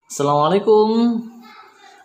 Assalamualaikum.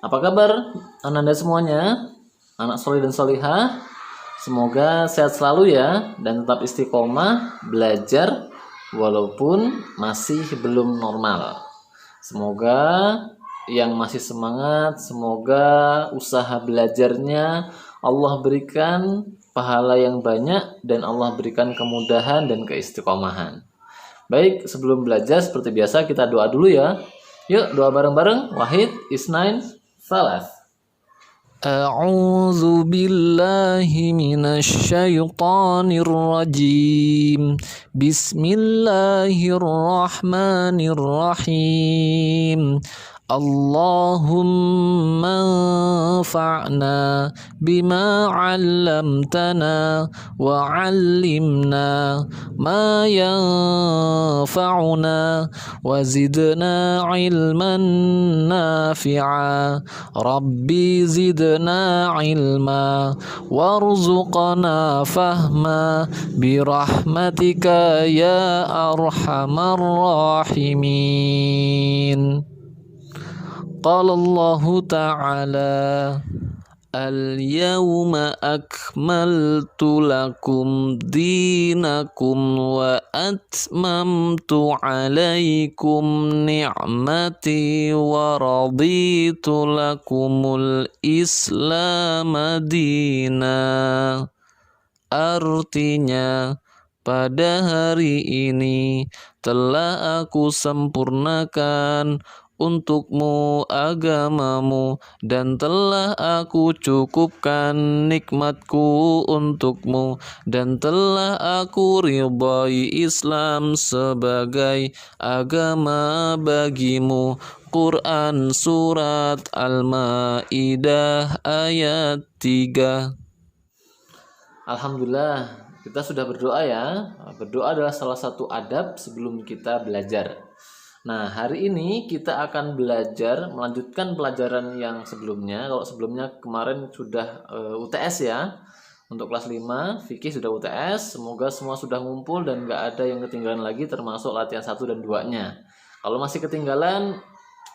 Apa kabar Ananda semuanya? Anak soleh dan solihah. Semoga sehat selalu ya dan tetap istiqomah belajar walaupun masih belum normal. Semoga yang masih semangat, semoga usaha belajarnya Allah berikan pahala yang banyak dan Allah berikan kemudahan dan keistiqomahan. Baik, sebelum belajar seperti biasa kita doa dulu ya. Yuk doa bareng-bareng. Wahid, Isnain, Salas. أعوذ بالله من الشيطان الرجيم بسم الله الرحمن الرحيم اللهم انفعنا بما علمتنا وعلمنا ما ينفعنا وزدنا علما نافعا ربي زدنا علما وارزقنا فهما برحمتك يا أرحم الراحمين. قال الله تعالى اليوم أكملت لكم دينكم وأتممت عليكم نعمتي ورضيت لكم الإسلام دينا. Artinya, pada hari ini telah aku sempurnakan untukmu agamamu dan telah aku cukupkan nikmatku untukmu dan telah aku ridhai Islam sebagai agama bagimu. Quran Surat Al-Ma'idah ayat 3. Alhamdulillah, kita sudah berdoa ya. Berdoa adalah salah satu adab sebelum kita belajar. Nah, hari ini kita akan belajar melanjutkan pelajaran yang sebelumnya. Kalau sebelumnya kemarin sudah UTS ya. Untuk kelas 5, fikih sudah UTS. Semoga semua sudah ngumpul dan nggak ada yang ketinggalan lagi termasuk latihan 1 dan 2-nya. Kalau masih ketinggalan,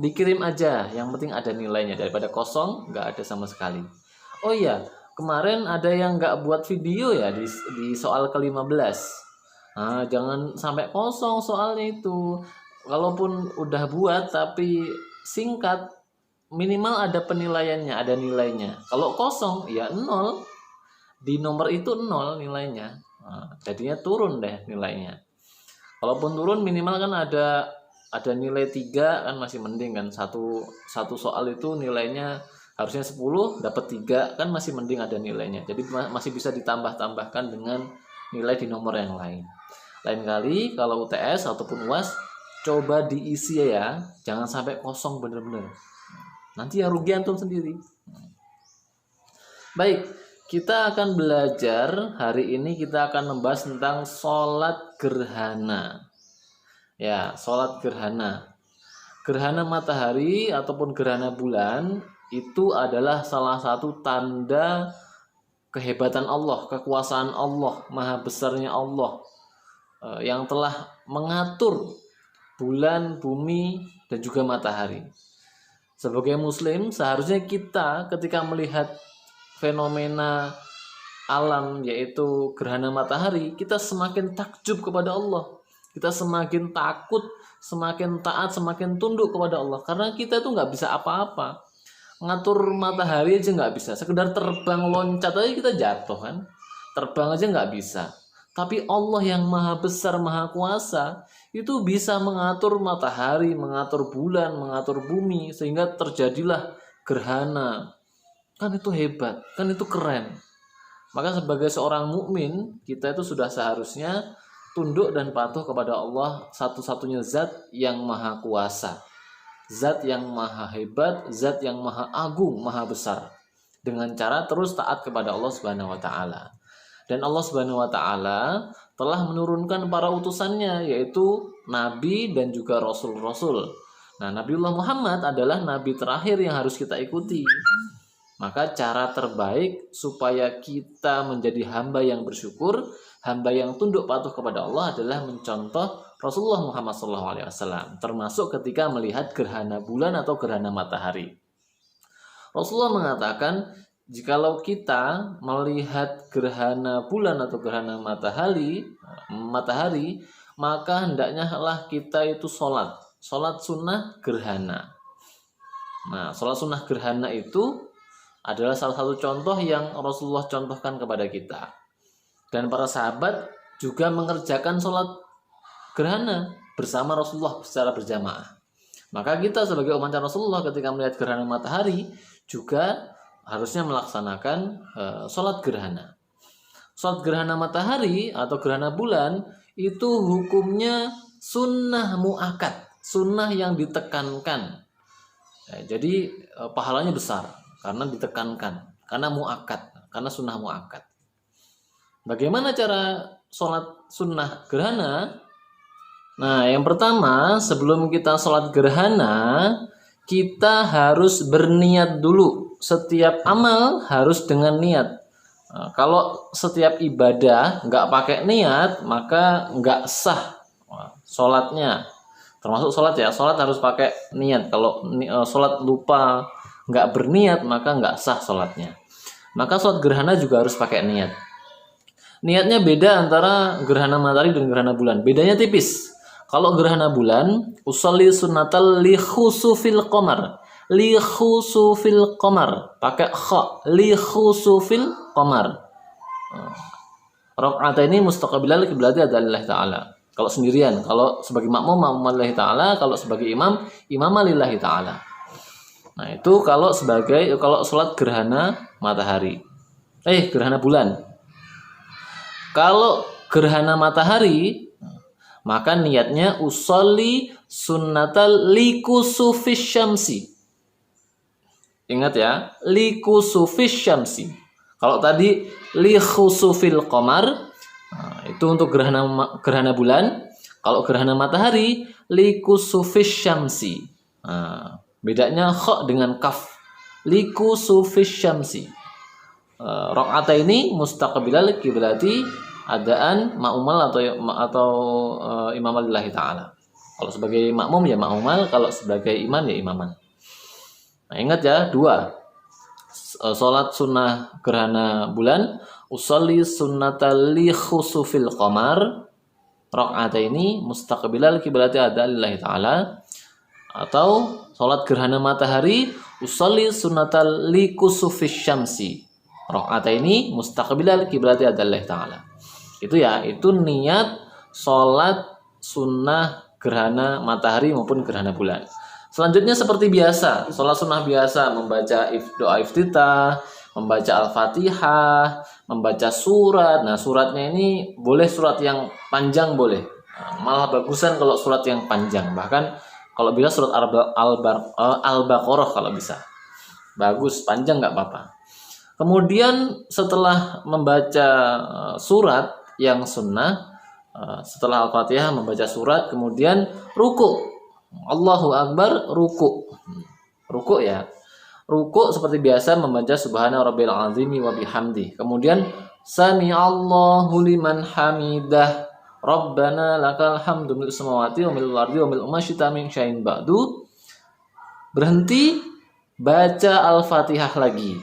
dikirim aja. Yang penting ada nilainya. Daripada kosong, nggak ada sama sekali. Oh iya, kemarin ada yang nggak buat video ya di soal ke-15. Nah, jangan sampai kosong soalnya itu. Walaupun udah buat tapi singkat, minimal ada penilaiannya, ada nilainya. Kalau kosong ya 0, di nomor itu 0 nilainya. Nah, jadinya turun deh nilainya. Kalaupun turun minimal kan ada nilai 3 kan masih mending kan. Satu soal itu nilainya harusnya 10 dapat 3 kan masih mending ada nilainya. Jadi masih bisa ditambah-tambahkan dengan nilai di nomor yang lain. Lain kali kalau UTS ataupun UAS coba diisi ya, jangan sampai kosong bener-bener. Nanti yang rugi antum sendiri. Baik, kita akan belajar hari ini, kita akan membahas tentang sholat gerhana. Ya, sholat gerhana. Gerhana matahari ataupun gerhana bulan itu adalah salah satu tanda kehebatan Allah, kekuasaan Allah, maha besarnya Allah yang telah mengatur bulan, bumi, dan juga matahari. Sebagai muslim, seharusnya kita ketika melihat fenomena alam yaitu gerhana matahari, kita semakin takjub kepada Allah. Kita semakin takut, semakin taat, semakin tunduk kepada Allah. Karena kita itu nggak bisa apa-apa. Ngatur matahari aja nggak bisa. Sekedar terbang loncat aja kita jatuh kan. Terbang aja nggak bisa. Tapi Allah yang maha besar, maha kuasa, itu bisa mengatur matahari, mengatur bulan, mengatur bumi, sehingga terjadilah gerhana. Kan itu hebat, kan itu keren. Maka sebagai seorang mukmin, kita itu sudah seharusnya tunduk dan patuh kepada Allah, satu-satunya zat yang maha kuasa. Zat yang maha hebat, zat yang maha agung, maha besar. Dengan cara terus taat kepada Allah Subhanahu wa taala. Dan Allah Subhanahu wa taala telah menurunkan para utusannya, yaitu nabi dan juga rasul-rasul. Nah, Nabiullah Muhammad adalah nabi terakhir yang harus kita ikuti. Maka cara terbaik supaya kita menjadi hamba yang bersyukur, hamba yang tunduk patuh kepada Allah adalah mencontoh Rasulullah Muhammad SAW, termasuk ketika melihat gerhana bulan atau gerhana matahari. Rasulullah mengatakan, jikalau kita melihat gerhana bulan atau gerhana matahari, maka hendaknya lah kita itu sholat sunnah gerhana. Nah, sholat sunnah gerhana itu adalah salah satu contoh yang Rasulullah contohkan kepada kita. Dan para sahabat juga mengerjakan sholat gerhana bersama Rasulullah secara berjamaah. Maka kita sebagai umat Rasulullah ketika melihat gerhana matahari juga harusnya melaksanakan sholat gerhana. Sholat gerhana matahari atau gerhana bulan itu hukumnya sunnah mu'akad, sunnah yang ditekankan. Jadi pahalanya besar karena ditekankan, karena mu'akad, karena sunnah mu'akad. Bagaimana cara sholat sunnah gerhana? Nah, yang pertama, sebelum kita sholat gerhana, kita harus berniat dulu. Setiap amal harus dengan niat. Nah, kalau setiap ibadah nggak pakai niat, maka nggak sah sholatnya. Termasuk sholat ya, sholat harus pakai niat. Kalau sholat lupa nggak berniat, maka nggak sah sholatnya. Maka sholat gerhana juga harus pakai niat. Niatnya beda antara gerhana matahari dan gerhana bulan. Bedanya tipis. Kalau gerhana bulan, usolli sunnatal li khusufil qamar. Li khusufil qamar. Pakai kha. Li khusufil qamar. Rakaat ini mustaqbilal kiblati adalah Ta'ala. Kalau sendirian, kalau sebagai makmum lillahi Ta'ala, kalau sebagai imam lillahi Ta'ala. Nah, itu kalau sholat gerhana matahari. Gerhana bulan. Kalau gerhana matahari, maka niatnya usolli sunnatal likusufis syamsi. Ingat ya, likusufis syamsi. Kalau tadi likhusufil qamar, itu untuk gerhana bulan. Kalau gerhana matahari, likusufis syamsi. Bedanya kha dengan kaf. Likusufis syamsi. Rakaat ini mustaqbilal kiblati adaan ma'umal atau imam lillahi ta'ala. Kalau sebagai makmum ya ma'umal, kalau sebagai imam ya imaman. Nah, ingat ya, 2. Salat sunnah gerhana bulan, usolli sunnatal li khusufil qamar. Rakaat ini mustaqbilal kiblati adaan lillahi ta'ala. Atau salat gerhana matahari, usolli sunnatal li kusufis syamsi. Rakaat ini mustaqbilal kiblati adalah Ta'ala. Itu ya, itu niat sholat sunnah gerhana matahari maupun gerhana bulan. Selanjutnya seperti biasa, sholat sunnah biasa, membaca doa iftitah, membaca Al-Fatihah, membaca surat. Nah, suratnya ini boleh surat yang panjang boleh. Malah bagusan kalau surat yang panjang. Bahkan kalau bisa surat Al-Baqarah kalau bisa. Bagus, panjang nggak apa-apa. Kemudian setelah membaca surat yang sunnah, setelah Al-Fatihah membaca surat, kemudian ruku. Allahu Akbar, ruku. Ruku ya. Ruku seperti biasa membaca Subhana Rabbil Azimi wa bihamdi. Kemudian Sami'allahu liman hamidah. Rabbana lakal hamdu mil samawati wa mil ardi wa mil umasyita min syai'in ba'du. Berhenti, baca Al-Fatihah lagi.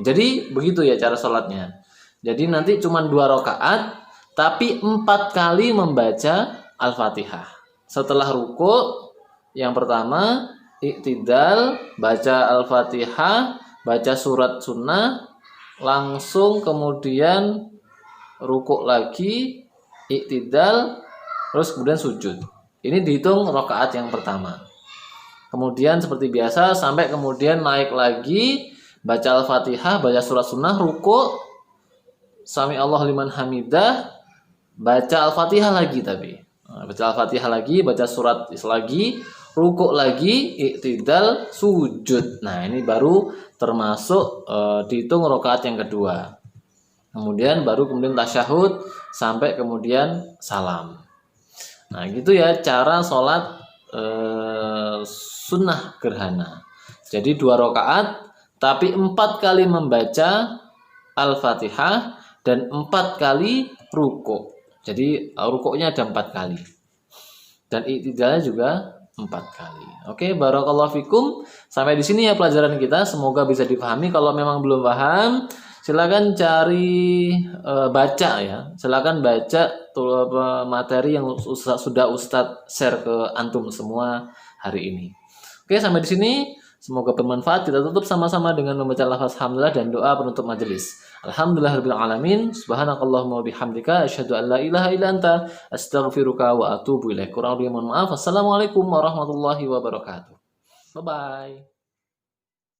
Jadi begitu ya cara sholatnya. Jadi nanti cuma 2 rakaat, tapi 4 kali membaca Al-Fatihah. Setelah ruku, yang pertama iktidal, baca Al-Fatihah, baca surat sunnah, langsung kemudian ruku lagi, iktidal, terus kemudian sujud. Ini dihitung rakaat yang pertama. Kemudian seperti biasa sampai kemudian naik lagi, baca Al-Fatihah, baca surat sunnah, ruku, Sami Allah liman hamidah, baca Al-Fatihah lagi tapi. Baca Al-Fatihah lagi, baca surat lagi, ruku lagi, iktidal, sujud. Nah, ini baru termasuk dihitung rakaat yang kedua. Kemudian tasyahud sampai kemudian salam. Nah, gitu ya cara sholat sunnah gerhana. Jadi 2 rakaat tapi 4 kali membaca Al-Fatihah dan 4 kali ruku. Jadi rukuknya ada 4 kali. dan i'tidalnya juga 4 kali. Oke, barakallahu fikum. Sampai di sini ya pelajaran kita. Semoga bisa dipahami. Kalau memang belum paham, silakan cari baca ya. Silakan baca materi yang sudah Ustadz share ke antum semua hari ini. Oke, sampai di sini. Semoga bermanfaat. Kita tutup sama-sama dengan membaca lafaz hamdalah dan doa penutup majelis. Alhamdulillahirabbil alamin. Subhanakallahumma wabihamdika asyhadu an la ilaha illa anta astaghfiruka wa atubu ilaik. Kurang lebih mohon maaf. Assalamualaikum warahmatullahi wabarakatuh. Bye bye.